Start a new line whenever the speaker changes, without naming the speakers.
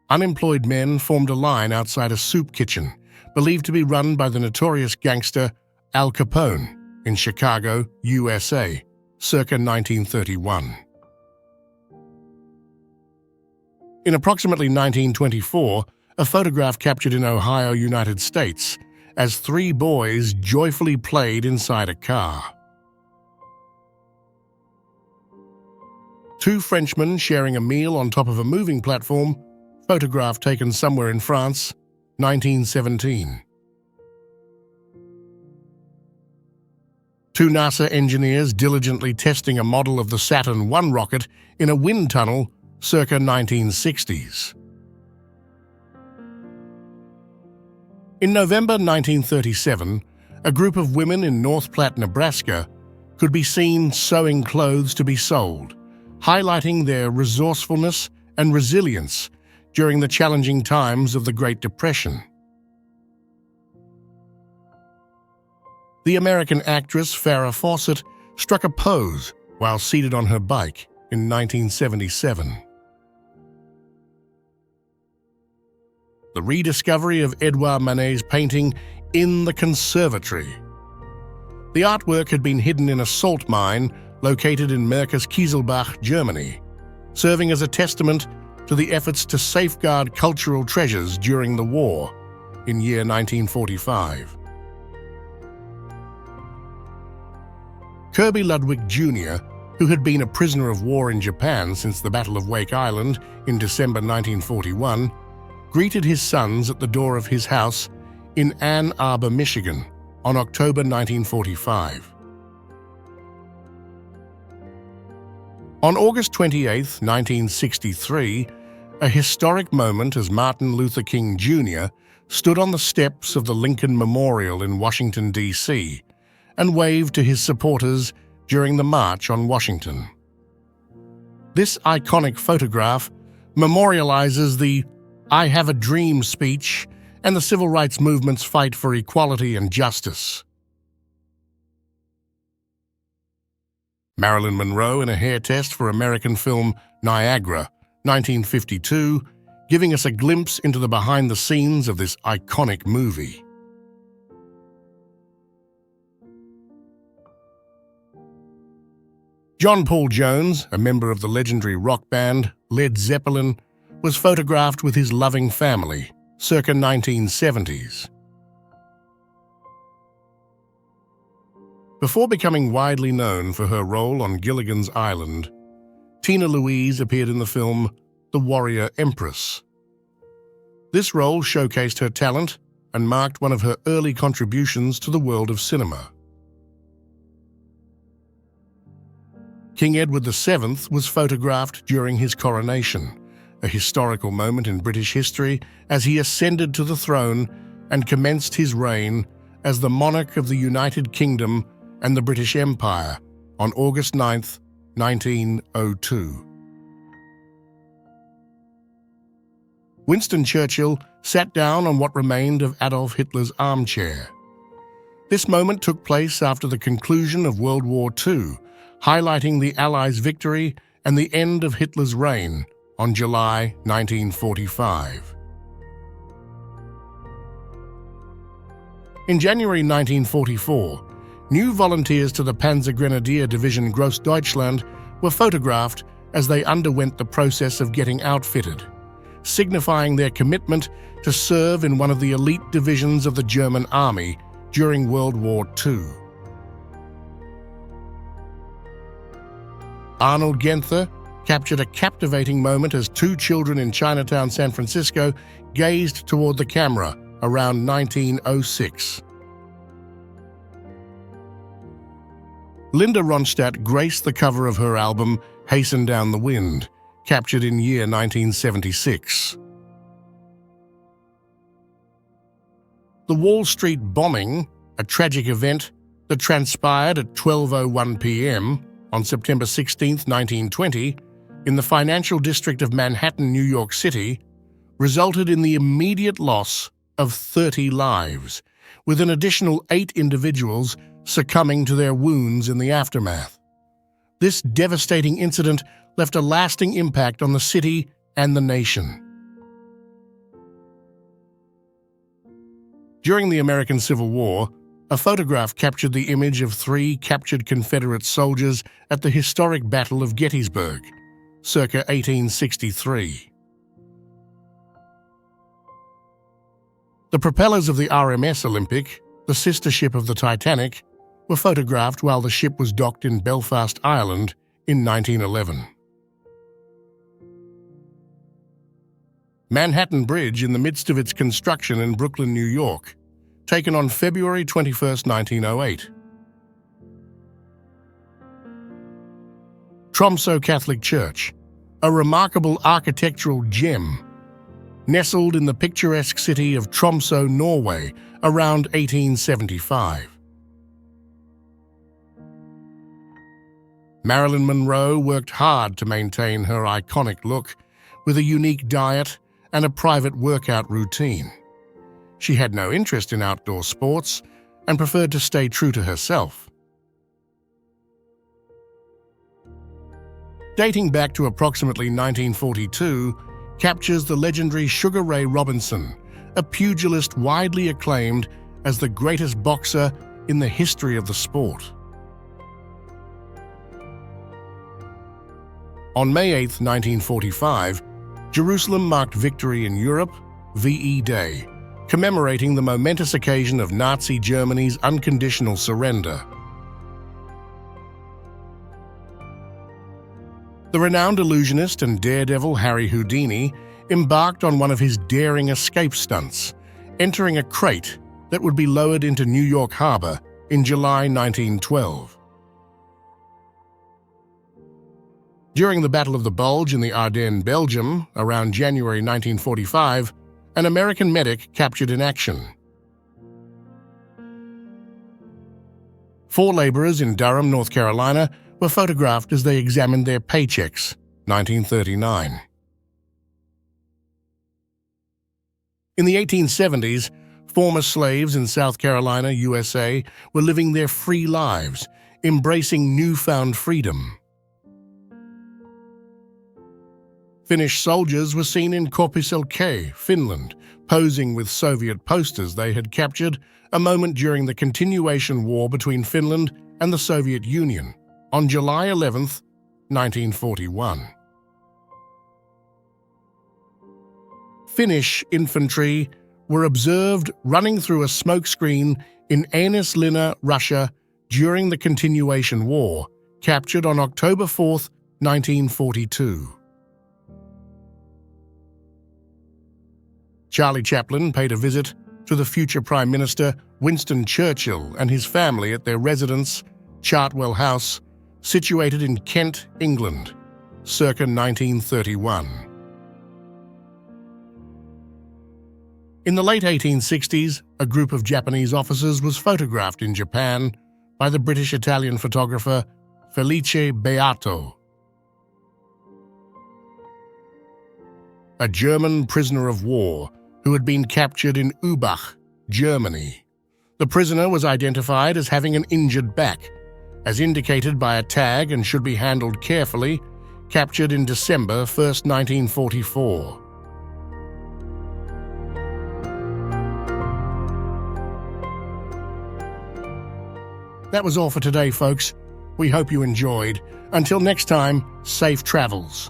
unemployed men formed a line outside a soup kitchen, believed to be run by the notorious gangster Al Capone in Chicago, USA, circa 1931. In approximately 1924, a photograph captured in Ohio, United States, as three boys joyfully played inside a car. Two Frenchmen sharing a meal on top of a moving platform, photograph taken somewhere in France, 1917. Two NASA engineers diligently testing a model of the Saturn I rocket in a wind tunnel, circa 1960s. In November 1937, a group of women in North Platte, Nebraska, could be seen sewing clothes to be sold, highlighting their resourcefulness and resilience during the challenging times of the Great Depression. The American actress Farrah Fawcett struck a pose while seated on her bike in 1977. The rediscovery of Edouard Manet's painting In the Conservatory. The artwork had been hidden in a salt mine located in Märkisch-Kieselbach, Germany, serving as a testament to the efforts to safeguard cultural treasures during the war in year 1945. Kirby Ludwig Jr., who had been a prisoner of war in Japan since the Battle of Wake Island in December 1941, greeted his sons at the door of his house in Ann Arbor, Michigan, on October 1945. On August 28, 1963, a historic moment as Martin Luther King Jr. stood on the steps of the Lincoln Memorial in Washington, D.C., and waved to his supporters during the March on Washington. This iconic photograph memorializes the "I Have a Dream" speech and the civil rights movement's fight for equality and justice. Marilyn Monroe in a hair test for American film Niagara, 1952, giving us a glimpse into the behind the scenes of this iconic movie. John Paul Jones, a member of the legendary rock band Led Zeppelin, was photographed with his loving family, circa 1970s. Before becoming widely known for her role on Gilligan's Island, Tina Louise appeared in the film The Warrior Empress. This role showcased her talent and marked one of her early contributions to the world of cinema. King Edward VII was photographed during his coronation, a historical moment in British history as he ascended to the throne and commenced his reign as the monarch of the United Kingdom and the British Empire on August 9, 1902. Winston Churchill sat down on what remained of Adolf Hitler's armchair. This moment took place after the conclusion of World War II, highlighting the Allies' victory and the end of Hitler's reign on July 1945. In January 1944, new volunteers to the Panzergrenadier Division Grossdeutschland were photographed as they underwent the process of getting outfitted, signifying their commitment to serve in one of the elite divisions of the German Army during World War II. Arnold Genther captured a captivating moment as two children in Chinatown, San Francisco, gazed toward the camera around 1906. Linda Ronstadt graced the cover of her album Hasten Down the Wind, captured in year 1976. The Wall Street bombing, a tragic event that transpired at 12:01 p.m. on September 16, 1920, in the financial district of Manhattan, New York City, resulted in the immediate loss of 30 lives, with an additional 8 individuals succumbing to their wounds in the aftermath. This devastating incident left a lasting impact on the city and the nation. During the American Civil War, a photograph captured the image of 3 captured Confederate soldiers at the historic Battle of Gettysburg, circa 1863. The propellers of the RMS Olympic, the sister ship of the Titanic, were photographed while the ship was docked in Belfast, Ireland in 1911. Manhattan Bridge in the midst of its construction in Brooklyn, New York, taken on February 21, 1908. Tromsø Catholic Church, a remarkable architectural gem, nestled in the picturesque city of Tromsø, Norway, around 1875. Marilyn Monroe worked hard to maintain her iconic look with a unique diet and a private workout routine. She had no interest in outdoor sports and preferred to stay true to herself. Dating back to approximately 1942, captures the legendary Sugar Ray Robinson, a pugilist widely acclaimed as the greatest boxer in the history of the sport. On May 8, 1945, Jerusalem marked victory in Europe, VE Day, commemorating the momentous occasion of Nazi Germany's unconditional surrender. The renowned illusionist and daredevil Harry Houdini embarked on one of his daring escape stunts, entering a crate that would be lowered into New York Harbor in July 1912. During the Battle of the Bulge in the Ardennes, Belgium, around January 1945, an American medic captured in action. 4 laborers in Durham, North Carolina, were photographed as they examined their paychecks, 1939. In the 1870s, former slaves in South Carolina, USA, were living their free lives, embracing newfound freedom. Finnish soldiers were seen in Korpiselkä, Finland, posing with Soviet posters they had captured, a moment during the continuation war between Finland and the Soviet Union, on July 11, 1941. Finnish infantry were observed running through a smokescreen in Äänelinna, Russia, during the continuation war, captured on October 4, 1942. Charlie Chaplin paid a visit to the future Prime Minister Winston Churchill and his family at their residence, Chartwell House, situated in Kent, England, circa 1931. In the late 1860s, a group of Japanese officers was photographed in Japan by the British-Italian photographer Felice Beato. A German prisoner of war who had been captured in Übach, Germany. The prisoner was identified as having an injured back, as indicated by a tag, and should be handled carefully, captured in December 1, 1944. That was all for today, folks. We hope you enjoyed. Until next time, safe travels.